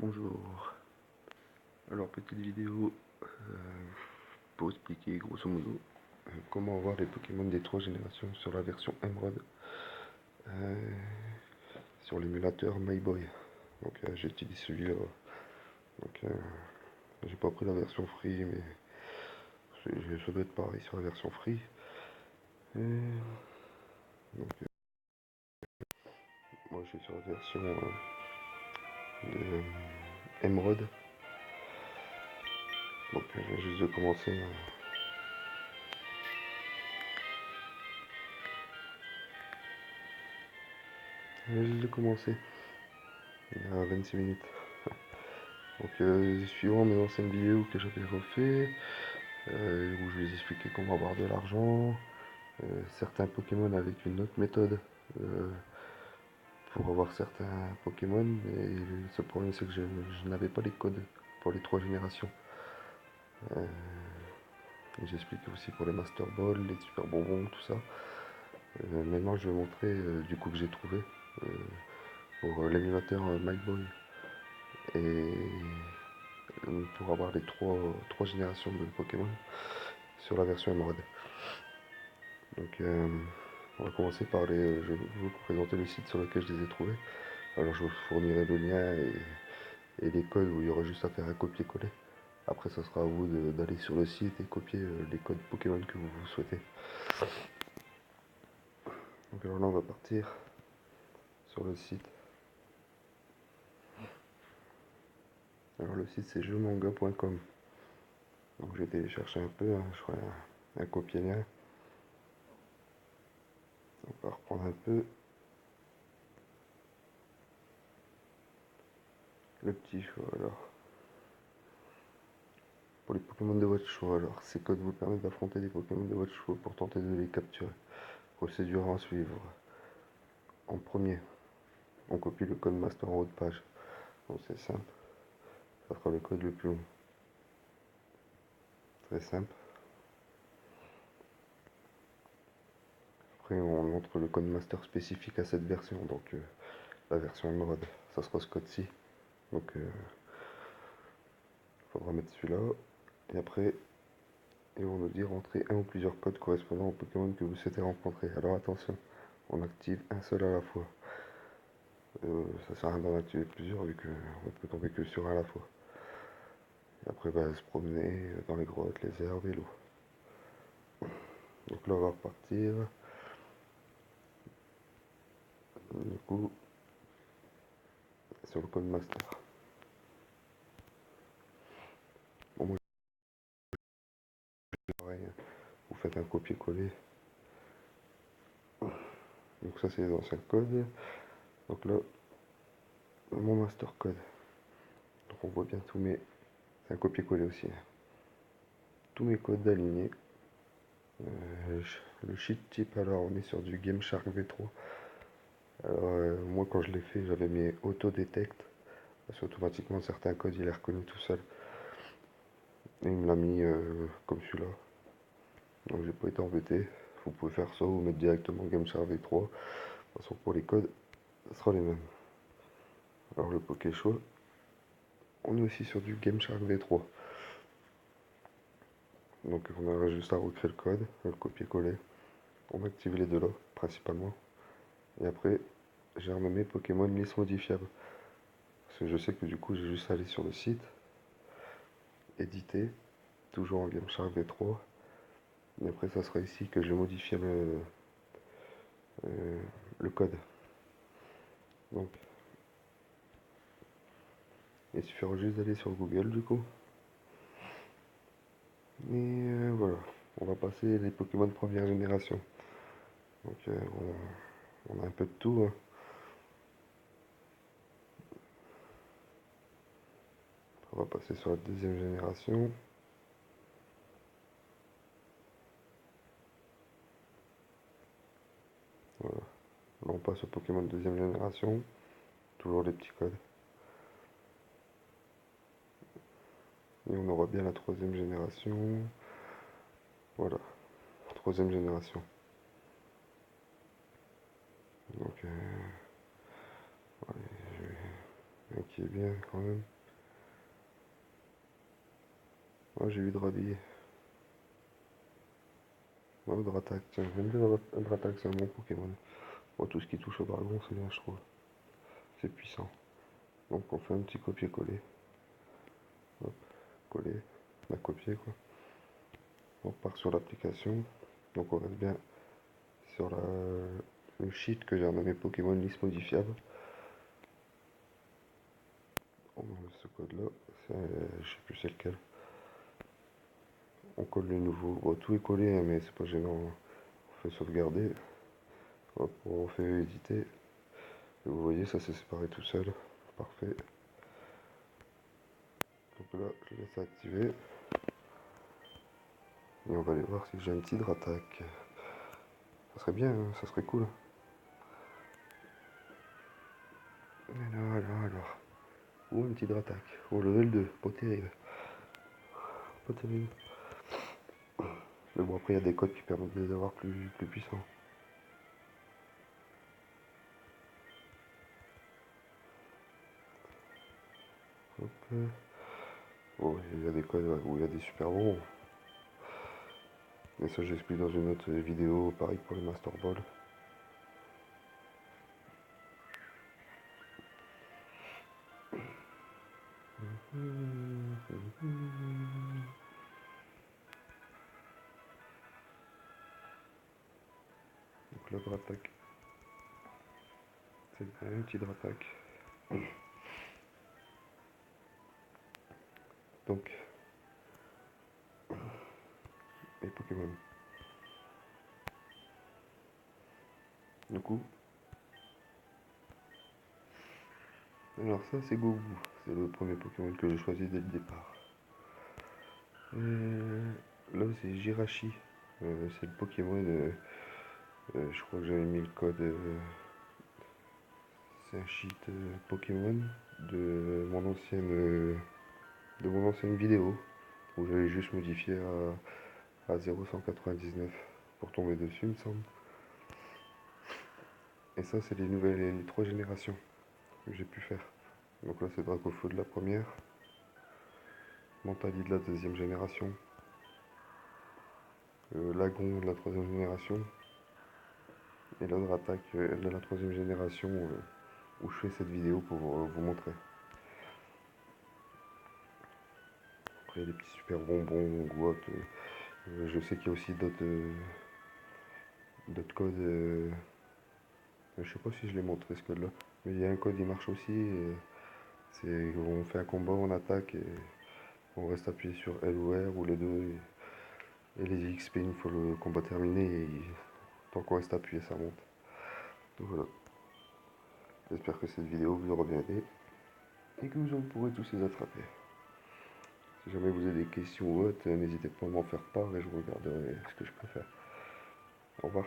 Bonjour. Alors petite vidéo pour expliquer grosso modo comment avoir les Pokémon des 3 générations sur la version Emerald sur l'émulateur MyBoy. Donc j'utilise celui-là. Donc j'ai pas pris la version free, mais ça doit être pareil sur la version free. Donc moi je suis sur la version de Emerald. Donc je viens juste de commencer. Je viens juste de commencer. Il y a 26 minutes. Donc suivant mes anciennes vidéos que j'avais refait, où je vous expliquais comment avoir de l'argent, certains Pokémon avec une autre méthode pour avoir certains Pokémon, et le seul problème c'est que je n'avais pas les codes pour les 3 générations. J'explique aussi pour les Master Ball, les Super Bonbons, tout ça. Maintenant je vais montrer du coup que j'ai trouvé pour l'émulateur MyBoy et pour avoir les 3 générations de Pokémon sur la version Emerald. Donc on va commencer par je vais vous présenter le site sur lequel je les ai trouvés. Alors je vous fournirai le lien et les codes où il y aura juste à faire un copier-coller. Après ça sera à vous d'aller sur le site et copier les codes Pokémon que vous souhaitez. Donc alors là on va partir sur le site. Alors le site c'est jeuxmanga.com. Donc je vais télécharger un peu, je ferai un copier-lien. On va reprendre un peu le petit choix. Alors pour les Pokémon de votre choix, alors ces codes vous permettent d'affronter des Pokémon de votre choix pour tenter de les capturer. Procédure à suivre. En premier, on copie le code master en haut de page. Donc c'est simple. Ça sera le code le plus long. Très simple. Après on entre le code master spécifique à cette version. Donc la version Emerald, ça sera ce code-ci. Donc il faudra mettre celui-là. Et après, ils vont nous dire entrer un ou plusieurs codes correspondant au Pokémon que vous souhaitez rencontrer. Alors attention, on active un seul à la fois. Ça sert à rien d'en activer plusieurs vu qu'on peut tomber que sur un à la fois. Et après se promener dans les grottes, les herbes et l'eau. Donc là on va repartir. Du coup sur le code master. Bon moi pareil, vous faites un copier-coller. Donc ça c'est les anciens codes. Donc là mon master code. Donc on voit bien tous mes. C'est un copier-coller aussi. Tous mes codes alignés. Le cheat type, alors on est sur du Game Shark V3. Alors moi quand je l'ai fait j'avais mis auto detect parce qu'automatiquement certains codes il est reconnu tout seul et il me l'a mis comme celui-là, donc j'ai pas été embêté. Vous pouvez faire ça ou mettre directement Game Shark V3. De toute façon pour les codes ce sera les mêmes. Alors le Pokéchoix, on est aussi sur du Game Shark V3, donc on a juste à recréer le code, le copier-coller, on active les deux là principalement, et après j'ai renommé Pokémon liste modifiable. Parce que je sais que du coup j'ai juste à aller sur le site, éditer, toujours en Game Shark V3. Et après ça sera ici que je vais modifier le code. Donc il suffira juste d'aller sur Google du coup. Et voilà, on va passer les Pokémon de première génération. Donc on a un peu de tout. Hein. On va passer sur la deuxième génération. Voilà. Là on passe au Pokémon de deuxième génération. Toujours les petits codes. Et on aura bien la troisième génération. Voilà. Troisième génération. Donc, allez, un qui est bien quand même. Oh, j'ai eu Drabi. Oh, Dratak, tiens, j'aime bien Dratak, c'est un bon Pokémon. Bon, tout ce qui touche au dragon, c'est bien, je trouve. C'est puissant. Donc, on fait un petit copier-coller. Hop, coller. On a copié, quoi. On part sur l'application. Donc, on reste bien sur le sheet que j'ai renommé Pokémon liste modifiable. On met ce code-là. Je sais plus c'est lequel. On colle le nouveau. Bon, tout est collé, hein, mais c'est pas gênant. On fait sauvegarder. Hop, on fait éditer. Et vous voyez, ça s'est séparé tout seul. Parfait. Donc là, je laisse activer. Et on va aller voir si j'ai un petit Dratak. Ça serait bien, hein, ça serait cool. Alors. Oh, un petit Dratak. Oh, level 2. Pas terrible. Pas terrible. Mais bon, après, il y a des codes qui permettent de les avoir plus puissants. Hop. Bon, il y a des codes où il y a des super bons. Mais ça, j'explique dans une autre vidéo. Pareil pour les Master Ball. Donc le Dratak. C'est un petit Dratak. Donc, les Pokémon. Du coup, alors ça c'est Goku. C'est le premier Pokémon que j'ai choisi dès le départ. Là c'est Jirachi. C'est le Pokémon. Je crois que j'avais mis le code. C'est un cheat Pokémon de mon ancienne vidéo où j'avais juste modifié à 0,199 pour tomber dessus, il me semble. Et ça, c'est les 3 générations que j'ai pu faire. Donc là, c'est Dracofeu de la première, Mentali de la deuxième génération, Lagon de la troisième génération, et l'autre attaque de la troisième génération où je fais cette vidéo pour vous montrer. Après, il y a des petits super bonbons ou autres. Je sais qu'il y a aussi d'autres codes. Je sais pas si je l'ai montré ce code là. Mais il y a un code, il marche aussi. C'est on fait un combat, on attaque et on reste appuyé sur L ou R ou les deux. Et les XP une fois le combat terminé. Et tant qu'on reste appuyé, ça monte. Donc voilà. J'espère que cette vidéo vous aura bien aidé et que vous en pourrez tous les attraper. Si jamais vous avez des questions ou autres, n'hésitez pas à m'en faire part et je regarderai ce que je peux faire. Au revoir.